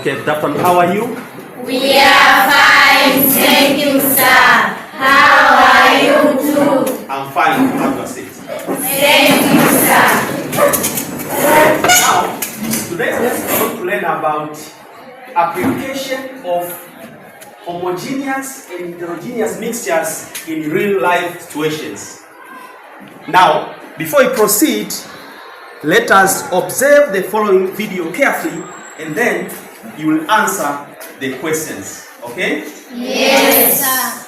Okay, good afternoon. How are you? We are fine, thank you, sir. How are you too? I'm fine. Have a seat. Thank you, sir. Now, today we're going to learn about application of homogeneous and heterogeneous mixtures in real life situations. Now, before we proceed, let us observe the following video carefully and then you will answer the questions. Okay? Yes, sir.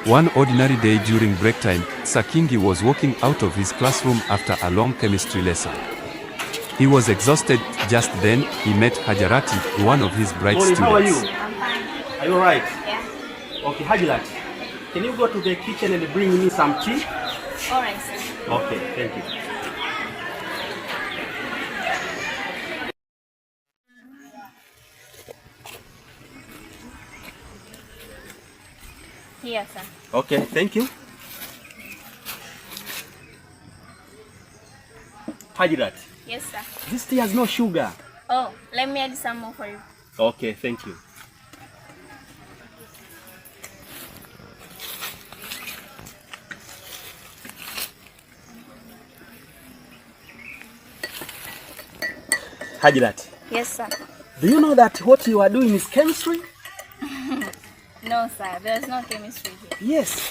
One ordinary day during break time, Sakingi was walking out of his classroom after a long chemistry lesson. He was exhausted. Just then, he met Hajarati, one of his bright Morning, students. how are you? I'm fine. Are you alright? Yeah. Okay, Hajarati, can you go to the kitchen and bring me some tea? Alright, sir. Okay, thank you. Here, sir. Okay, thank you. Hajirat, Yes, sir. this tea has no sugar. Oh, let me add some more for you. Okay, thank you. Hajirat, Yes, sir. do you know that what you are doing is chemistry? No, sir. There's no chemistry here. Yes,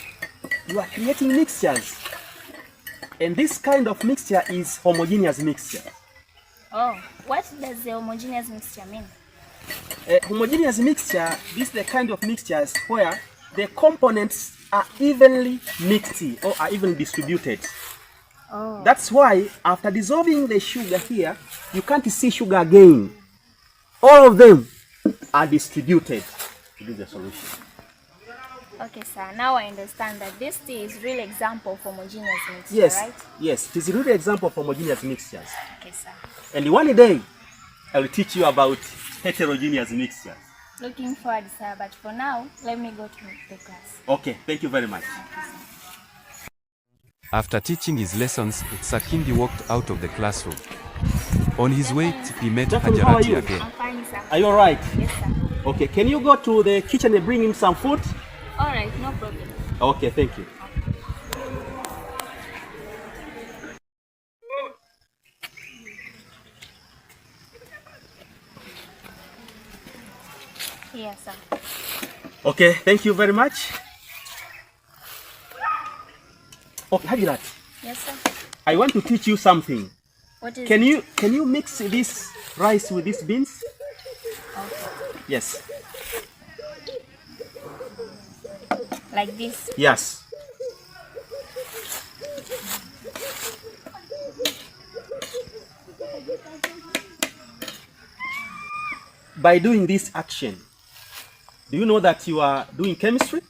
you are creating mixtures. And this kind of mixture is homogeneous mixture. Oh, what does the homogeneous mixture mean? A homogeneous mixture, this is the kind of mixtures where the components are evenly mixed or are evenly distributed. Oh. That's why after dissolving the sugar here, you can't see sugar again. All of them are distributed. This is the solution. Okay, sir. Now I understand that this tea is real example of homogeneous mixture, Yes, right? yes, it is a real example of homogeneous mixtures. Okay, sir. And one day, I will teach you about heterogeneous mixtures. Looking forward, sir. But for now, let me go to the class. Okay, thank you very much. After teaching his lessons, Sakindi walked out of the classroom. On his way, he met Jackson, how are you? Hajarati again. I'm fine, sir. Are you alright? Yes, sir. Okay, can you go to the kitchen and bring him some food? Alright, no problem. Okay, thank you. Yes, sir. Okay, thank you very much. Okay, Hajirat, Yes, sir. I want to teach you something. What is Can you mix this rice with these beans? Okay. Yes. Like this? Yes. By doing this action, do you know that you are doing chemistry?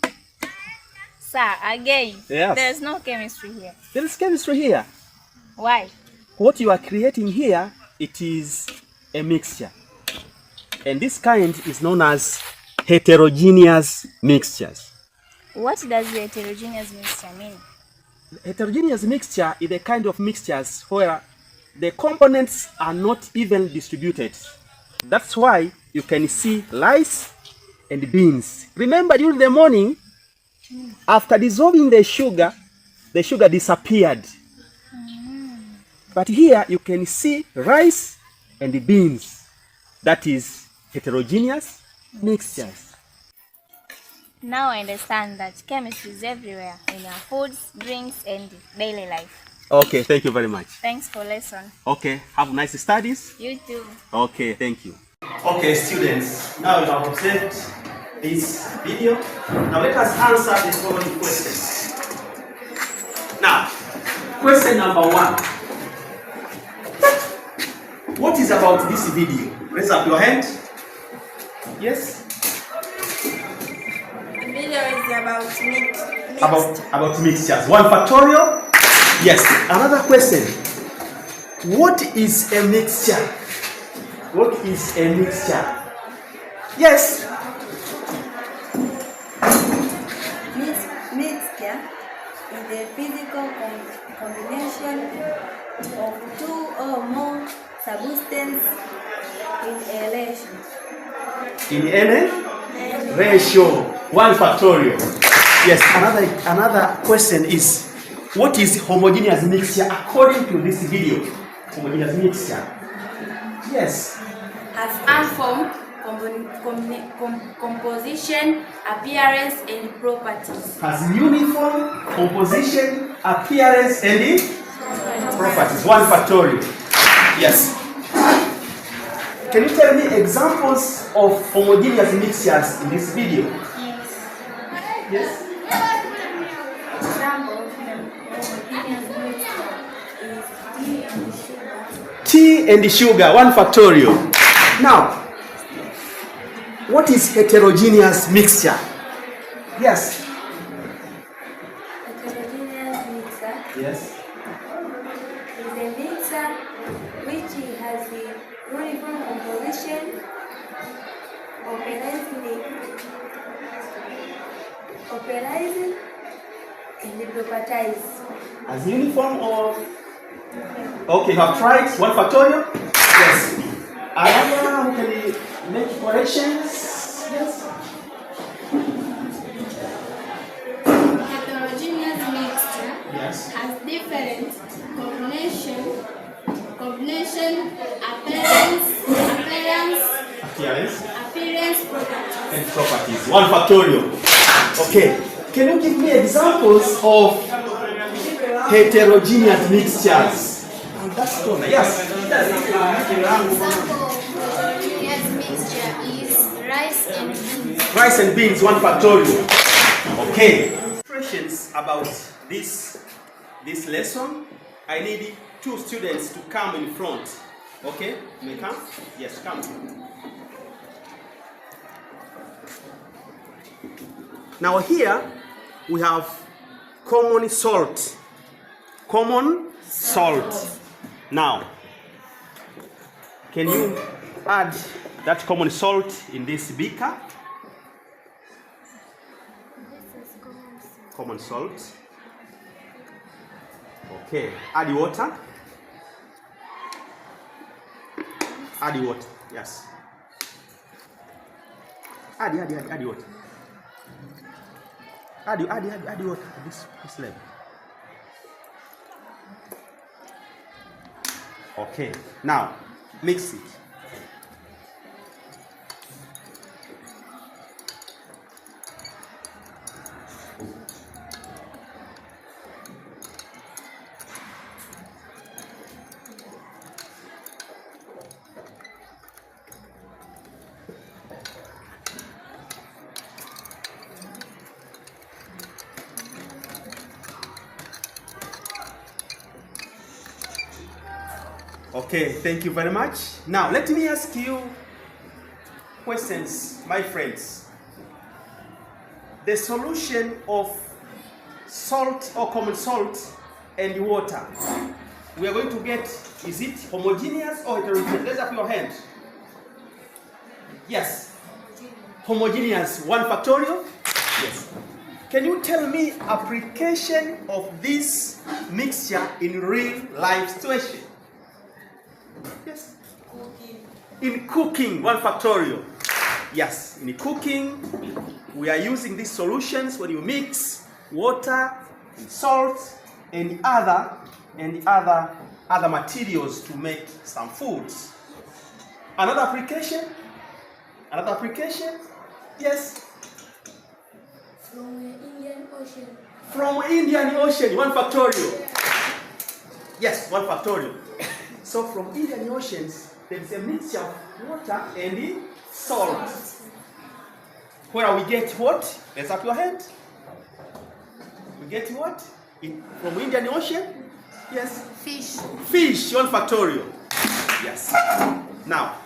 Sir, again, Yes. there's no chemistry here. There is chemistry here. Why? What you are creating here, it is a mixture. And this kind is known as heterogeneous mixtures. What does the heterogeneous mixture mean? Heterogeneous mixture is the kind of mixtures where the components are not evenly distributed. That's why you can see rice and beans. Remember, during the morning, after dissolving the sugar disappeared. But here you can see rice and beans. That is heterogeneous mixtures. Now I understand that chemistry is everywhere in our foods, drinks, and daily life. Okay, thank you very much. Thanks for lesson. Okay, have nice studies. You too. Okay, thank you. Okay, students, now you have observed this video. Now let us answer the following questions. Now, question number 1. What is about this video? Raise up your hand. Yes? The video is about About mixtures. 1 factorial? Yes. Another question. What is a mixture? What is a mixture? Yes. Mixture is the physical combination of two or more substances in a ratio. In a ratio, 1 factorial. Yes, another question is, what is homogeneous mixture according to this video? Homogeneous mixture. Yes. Has unformed composition, appearance, and properties. Has uniform composition, appearance, and properties. 1 factorial. Yes. Can you tell me examples of homogeneous mixtures in this video? Yes. Example of homogeneous mixture is tea and sugar. Tea and sugar, 1 factorial. Now, what is heterogeneous mixture? Yes. Heterogeneous mixture Yes. is a mixture which has the uniform composition, operating and properties. As uniform or? Okay, you have tried 1 factorial? Yes. Another, who can make corrections? Yes. Heterogeneous mixture Yes. has different combination, appearance, properties. And properties. 1 factorial. Okay. Can you give me examples of heterogeneous mixtures? That's good. Yes. Example of homogeneous mixture is rice and beans. Rice and beans, 1 factorial. Okay. Questions about this lesson. I need 2 students to come in front. Okay? May come? Yes, come. Now here we have common salt. Common salt. Now, can you add that common salt in this beaker? Common salt. Okay, add water. Add water, yes. Add water. Add water to this level. Okay, now mix it. Okay, thank you very much. Now, let me ask you questions, my friends. The solution of salt or common salt and water, we are going to get, is it homogeneous or heterogeneous? Raise up your hand. Yes. Homogeneous, 1 factorial? Yes. Can you tell me application of this mixture in real life situation? Yes. In cooking, 1 factorial. Yes, in cooking, we are using these solutions when you mix water, and salt, and other materials to make some foods. Another application? Yes. From the Indian Ocean. From Indian Ocean, 1 factorial. Yes, 1 factorial. So from Indian Oceans, there is a mixture of water and salt. Where we get what? Raise up your hand. We get what? From Indian Ocean? Yes. Fish. Fish, 1 factorial. Yes. Now,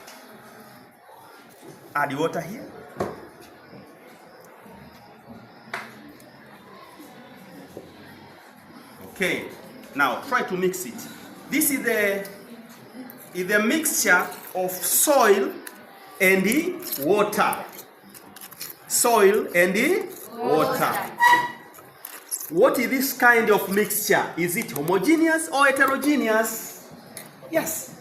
add the water here. Okay. Now, try to mix it. This is the is the mixture of soil and the water. Soil and the water. What is this kind of mixture? Is it homogeneous or heterogeneous? Yes.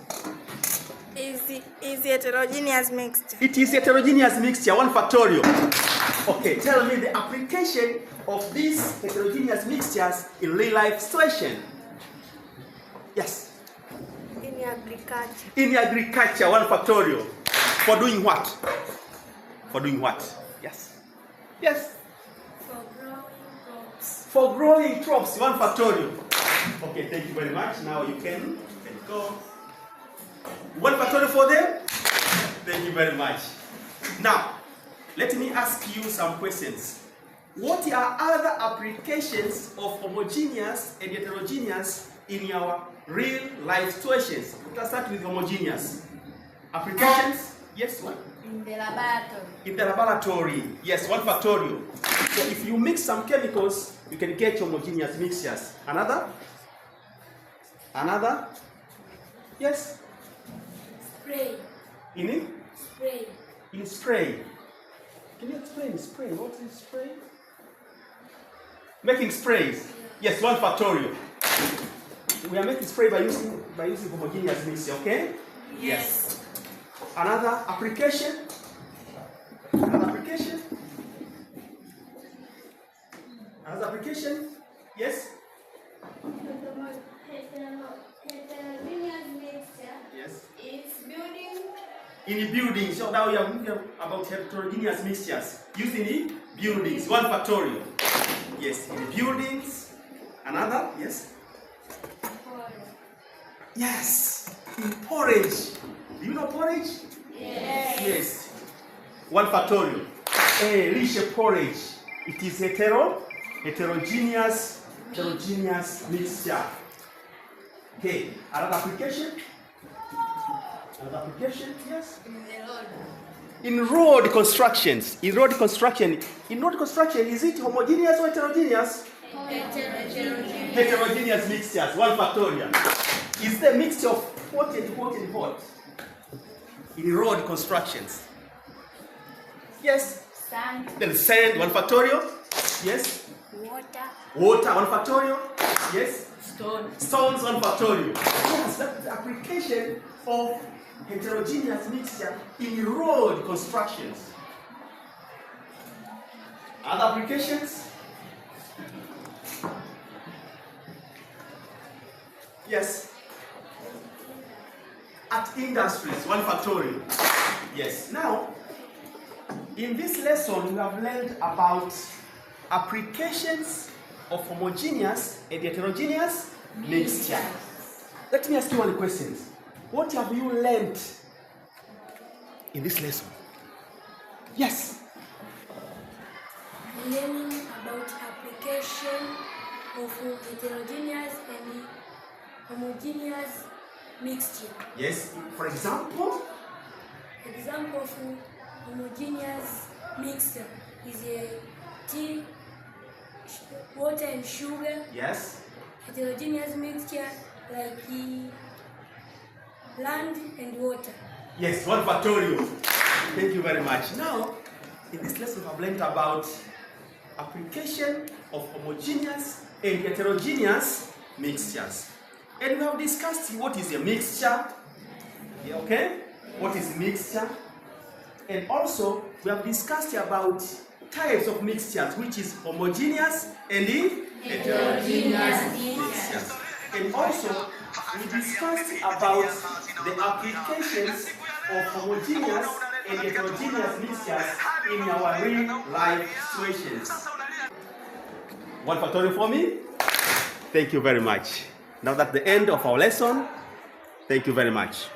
Is heterogeneous mixture. It is heterogeneous mixture, 1 factorial. Okay, tell me the application of these heterogeneous mixtures in real life situation. Yes. In agriculture. In agriculture, 1 factorial. For doing what? For doing what? Yes. Yes. For growing crops. For growing crops, 1 factorial. Okay, thank you very much. Now you can go. 1 factorial for them? Thank you very much. Now, let me ask you some questions. What are other applications of homogeneous and heterogeneous in our real life situations? Let's start with homogeneous. Applications? Yes, what? In the laboratory. In the laboratory. Yes, 1 factorial. So if you mix some chemicals, you can get homogeneous mixtures. Another? Another? Yes? Spray. In it? Spray. In spray. Can you explain spray? What is spray? Making sprays. Yes, 1 factorial. We are making spray by using homogeneous mixture, okay? Yes. Another application? Another application? Another application? Yes? Heterogeneous mixture Yes. is building. In buildings, so now we are moving about heterogeneous mixtures. Used in buildings, 1 factorial. Yes, in buildings. Another, yes? Yes, in porridge. Do you know porridge? Yes. Yes. 1 factorial. A rich porridge. It is heterogeneous mixture. Okay, another application? Another application, yes? In road constructions. In road construction, is it homogeneous or heterogeneous? Heterogeneous mixtures, 1 factorial. Is the mixture of hot and hot and hot in road constructions? Yes. Sand. Then sand, 1 factorial. Yes. Water, 1 factorial. Yes. Stones, 1 factorial. Yes, that's the application of heterogeneous mixture in road constructions. Other applications? Yes. At industries, 1 factorial. Yes. Now, in this lesson, we have learned about applications of homogeneous and heterogeneous mixture. Let me ask you 1 question. What have you learned in this lesson? Yes. Learning about application of heterogeneous and homogeneous mixture. Yes. For example? Example of homogeneous mixture is a tea, water and sugar. Yes. Heterogeneous mixture like land and water. Yes, 1 factorial. Thank you very much. Now, in this lesson, we have learned about application of homogeneous and heterogeneous mixtures. And we have discussed what is a mixture. Okay? What is mixture? And also, we have discussed about types of mixtures, which is homogeneous and heterogeneous mixtures. And also, we discussed about the applications of homogeneous and heterogeneous mixtures in our real life situations. 1 factorial for me? Thank you very much. Now that's the end of our lesson. Thank you very much.